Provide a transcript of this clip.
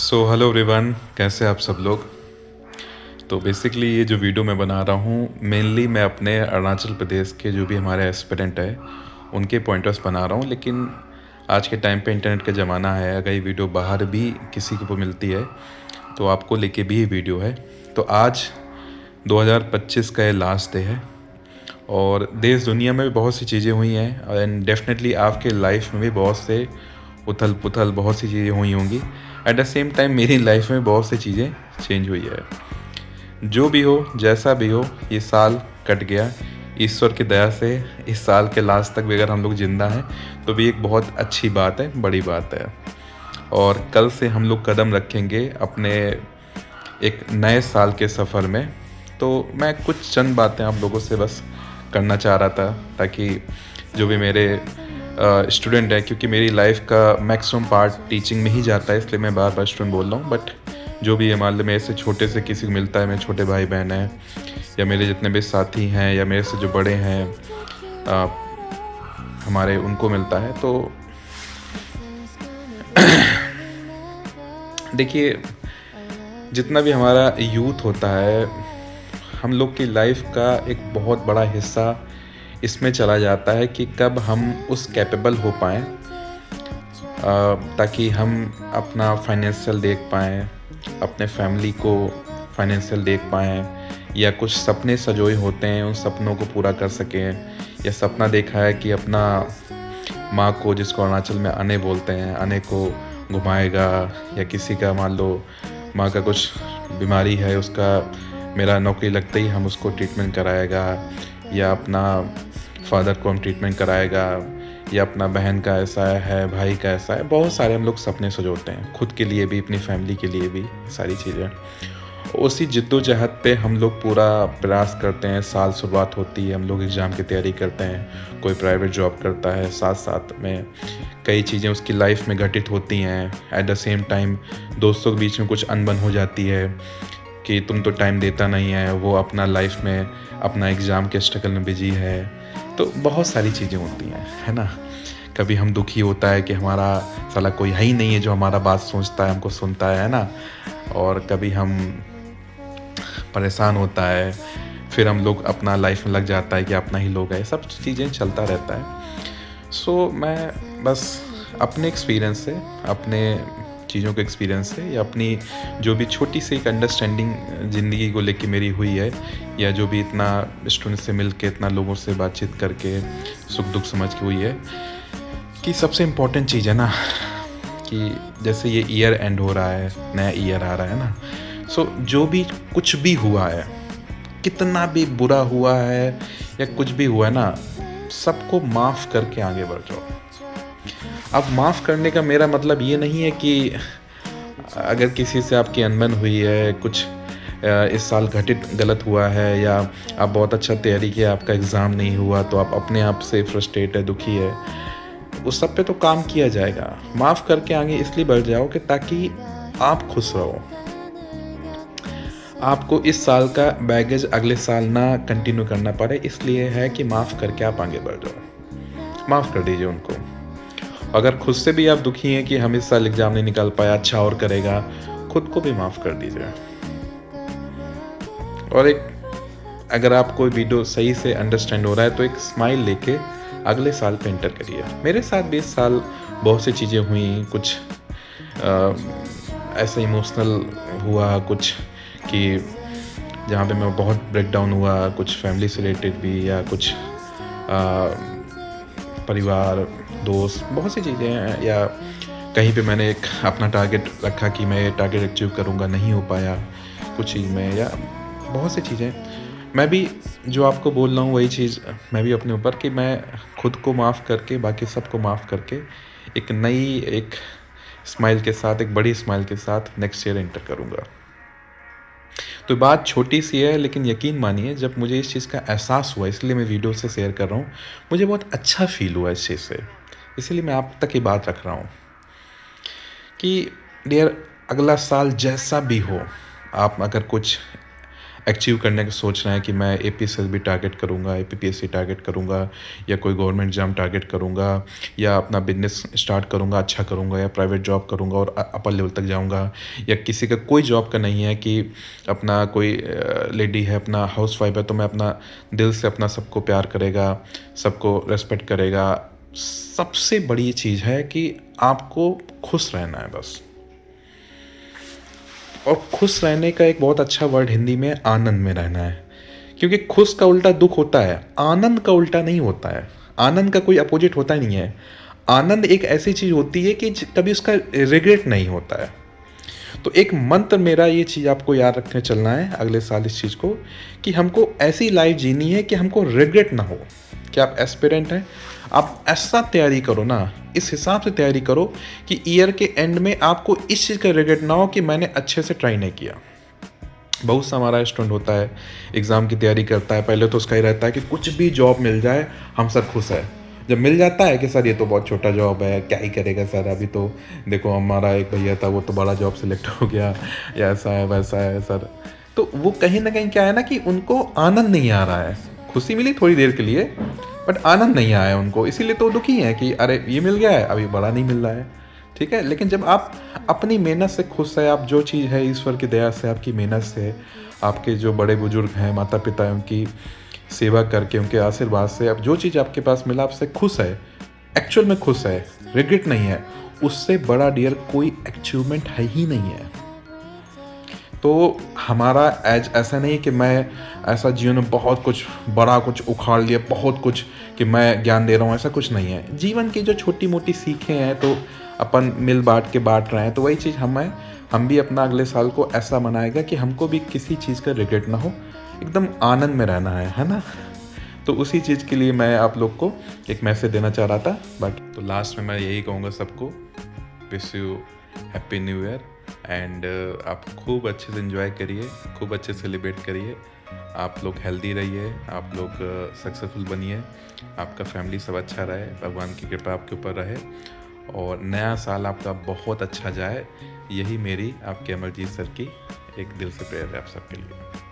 So hello everyone, कैसे आप सब लोग। तो बेसिकली ये जो वीडियो मैं बना रहा हूँ मेनली मैं अपने अरुणाचल प्रदेश के जो भी हमारे एस्पिरेंट है उनके पॉइंटर्स बना रहा हूँ। लेकिन आज के टाइम पे इंटरनेट का ज़माना है, अगर ये वीडियो बाहर भी किसी को मिलती है तो आपको लेके भी ये वीडियो है। तो आज 2025 का ये लास्ट डे है और देश दुनिया में भी बहुत सी चीज़ें हुई हैं एंड डेफिनेटली आपके लाइफ में भी बहुत से उथल पुथल बहुत सी चीज़ें हुई होंगी। एट द सेम टाइम मेरी लाइफ में बहुत सी चीज़ें चेंज हुई है। जो भी हो, जैसा भी हो, ये साल कट गया। ईश्वर की दया से इस साल के लास्ट तक भी अगर हम लोग ज़िंदा हैं तो भी एक बहुत अच्छी बात है, बड़ी बात है। और कल से हम लोग कदम रखेंगे अपने एक नए साल के सफ़र में। तो मैं कुछ चंद बातें आप लोगों से बस करना चाह रहा था ताकि जो भी मेरे स्टूडेंट है, क्योंकि मेरी लाइफ का मैक्सिमम पार्ट टीचिंग में ही जाता है, इसलिए मैं बार बार स्टूडेंट बोल रहा हूँ। बट जो भी है, मान लो मेरे से छोटे से किसी को मिलता है, मेरे छोटे भाई बहन हैं या मेरे जितने भी साथी हैं या मेरे से जो बड़े हैं हमारे, उनको मिलता है। तो देखिए, जितना भी हमारा यूथ होता है, हम लोग की लाइफ का एक बहुत बड़ा हिस्सा इसमें चला जाता है कि कब हम उस कैपेबल हो पाएँ ताकि हम अपना फाइनेंशियल देख पाएँ, अपने फैमिली को फाइनेंशियल देख पाएँ, या कुछ सपने सजोए होते हैं उन सपनों को पूरा कर सकें। या सपना देखा है कि अपना माँ को, जिसको अरुणाचल में अने बोलते हैं, अने को घुमाएगा, या किसी का मान लो माँ का कुछ बीमारी है, उसका मेरा नौकरी लगते ही हम उसको ट्रीटमेंट कराएगा, या अपना फादर को हम ट्रीटमेंट कराएगा, या अपना बहन का ऐसा है, भाई का ऐसा है। बहुत सारे हम लोग सपने सजोते हैं, खुद के लिए भी, अपनी फैमिली के लिए भी, सारी चीज़ें। उसी जिद्दोजहद पे हम लोग पूरा प्रयास करते हैं। साल शुरुआत होती है, हम लोग एग्ज़ाम की तैयारी करते हैं, कोई प्राइवेट जॉब करता है, साथ साथ में कई चीज़ें उसकी लाइफ में घटित होती हैं। एट द सेम टाइम दोस्तों के बीच में कुछ अनबन हो जाती है कि तुम तो टाइम देता नहीं है, वो अपना लाइफ में अपना एग्ज़ाम के स्ट्रगल में बिजी है। तो बहुत सारी चीज़ें होती हैं, है ना। कभी हम दुखी होता है कि हमारा साला कोई है ही नहीं है जो हमारा बात सोचता है, हमको सुनता है ना। और कभी हम परेशान होता है, फिर हम लोग अपना लाइफ में लग जाता है कि अपना ही लोग है, सब चीज़ें चलता रहता है। सो मैं बस अपने एक्सपीरियंस से, अपने चीज़ों के एक्सपीरियंस से, या अपनी जो भी छोटी सी एक अंडरस्टैंडिंग ज़िंदगी को लेके मेरी हुई है, या जो भी इतना स्टूडेंट से मिल के, इतना लोगों से बातचीत करके सुख दुख समझ के हुई है, कि सबसे इम्पोर्टेंट चीज़ है ना कि जैसे ये ईयर एंड हो रहा है, नया ईयर आ रहा है ना। सो जो भी कुछ भी हुआ है, कितना भी बुरा हुआ है या कुछ भी हुआ है ना, सबको माफ़ करके आगे बढ़ जाओ। अब माफ़ करने का मेरा मतलब ये नहीं है कि अगर किसी से आपकी अनबन हुई है, कुछ इस साल घटित गलत हुआ है, या आप बहुत अच्छा तैयारी किया, आपका एग्ज़ाम नहीं हुआ तो आप अपने आप से फ्रस्ट्रेट है, दुखी है, उस सब पे तो काम किया जाएगा। माफ़ करके आगे इसलिए बढ़ जाओ कि ताकि आप खुश रहो, आपको इस साल का बैगेज अगले साल ना कंटिन्यू करना पड़े। इसलिए है कि माफ़ करके आप आगे बढ़ जाओ, माफ़ कर दीजिए उनको। अगर खुद से भी आप दुखी हैं कि हम इस साल एग्ज़ाम नहीं निकाल पाया, अच्छा और करेगा, खुद को भी माफ़ कर दीजिए। और एक, अगर आपको वीडियो सही से अंडरस्टैंड हो रहा है तो एक स्माइल लेके अगले साल पे एंटर करिए। मेरे साथ भी इस साल बहुत सी चीज़ें हुई, कुछ ऐसा इमोशनल हुआ, कुछ कि जहाँ पे मैं बहुत ब्रेकडाउन हुआ, कुछ फैमिली से रिलेटेड भी, या कुछ परिवार, दोस्त, बहुत सी चीज़ें हैं। या कहीं पे मैंने एक अपना टारगेट रखा कि मैं ये टारगेट अचीव करूँगा, नहीं हो पाया कुछ चीज़ में, या बहुत सी चीज़ें। मैं भी जो आपको बोल रहा हूँ वही चीज़ मैं भी अपने ऊपर, कि मैं खुद को माफ़ करके, बाकी सबको माफ़ करके, एक नई, एक स्माइल के साथ, एक बड़ी स्माइल के साथ नेक्स्ट ईयर एंटर करूँगा। तो बात छोटी सी है, लेकिन यकीन मानिए जब मुझे इस चीज़ का एहसास हुआ, इसलिए मैं वीडियो से शेयर कर रहा हूँ, मुझे बहुत अच्छा फ़ील हुआ इस चीज़ से। इसीलिए मैं आप तक ये बात रख रहा हूँ कि डियर, अगला साल जैसा भी हो, आप अगर कुछ अचीव करने का सोच रहे हैं कि मैं एपीएसएलबी टारगेट करूँगा, एपीपीएससी टारगेट करूँगा या कोई गवर्नमेंट एग्ज़ाम टारगेट करूँगा या अपना बिज़नेस स्टार्ट करूँगा, अच्छा करूँगा या प्राइवेट जॉब करूँगा और अपर लेवल तक जाऊँगा, या किसी का कोई जॉब का नहीं है कि अपना कोई लेडी है, अपना हाउसवाइफ है, तो मैं अपना दिल से अपना सबको प्यार करेगा, सबको रिस्पेक्ट करेगा। सबसे बड़ी चीज़ है कि आपको खुश रहना है बस। और खुश रहने का एक बहुत अच्छा वर्ड हिंदी में आनंद में रहना है, क्योंकि खुश का उल्टा दुख होता है, आनंद का उल्टा नहीं होता है। आनंद का कोई अपोजिट होता ही नहीं है। आनंद एक ऐसी चीज़ होती है कि कभी उसका रिग्रेट नहीं होता है। तो एक मंत्र मेरा ये चीज़ आपको याद रखने चलना है अगले साल इस चीज़ को, कि हमको ऐसी लाइफ जीनी है कि हमको रिग्रेट ना हो। कि आप एस्पिरेंट हैं, आप ऐसा तैयारी करो ना, इस हिसाब से तैयारी करो कि ईयर के एंड में आपको इस चीज़ का रिग्रेट ना हो कि मैंने अच्छे से ट्राई नहीं किया। बहुत सा हमारा स्टूडेंट होता है, एग्ज़ाम की तैयारी करता है, पहले तो उसका ही रहता है कि कुछ भी जॉब मिल जाए हम सर खुश है। जब मिल जाता है कि सर ये तो बहुत छोटा जॉब है, क्या ही करेगा सर, अभी तो देखो हमारा एक भैया था वो तो बड़ा जॉब सेलेक्ट हो गया, या ऐसा है वैसा है सर। तो वो कहीं ना कहीं क्या है ना कि उनको आनंद नहीं आ रहा है। खुशी मिली थोड़ी देर के लिए बट आनंद नहीं आया उनको, इसीलिए तो दुखी है कि अरे ये मिल गया है अभी बड़ा नहीं मिल रहा है। ठीक है, लेकिन जब आप अपनी मेहनत से खुश है, आप जो चीज़ है ईश्वर की दया से, आपकी मेहनत से, आपके जो बड़े बुजुर्ग हैं, माता पिता हैं, उनकी सेवा करके, उनके आशीर्वाद से अब जो चीज़ आपके पास मिला आपसे खुश है, एक्चुअल में खुश है, रिग्रेट नहीं है, उससे बड़ा डियर कोई अचीवमेंट है ही नहीं है। तो हमारा एज ऐसा नहीं कि मैं ऐसा जीवन में बहुत कुछ बड़ा कुछ उखाड़ लिया, बहुत कुछ कि मैं ज्ञान दे रहा हूँ, ऐसा कुछ नहीं है। जीवन की जो छोटी मोटी सीखें हैं तो अपन मिल बांट के बांट रहे हैं, तो वही चीज़ हम भी अपना अगले साल को ऐसा मनाएगा कि हमको भी किसी चीज़ का रिग्रेट ना हो, एकदम आनंद में रहना है ना। तो उसी चीज़ के लिए मैं आप लोग को एक मैसेज देना चाह रहा था। बाकी तो लास्ट में मैं यही कहूँगा सबको, wish you happy new year and आप खूब अच्छे से एंजॉय करिए, खूब अच्छे से सेलिब्रेट करिए। आप लोग हेल्दी रहिए, आप लोग सक्सेसफुल बनिए, आपका फैमिली सब अच्छा रहे, भगवान की कृपा आपके ऊपर रहे और नया साल आपका बहुत अच्छा जाए। यही मेरी आपके अमरजीत सर की एक दिल से प्रेयर है आप सबके लिए।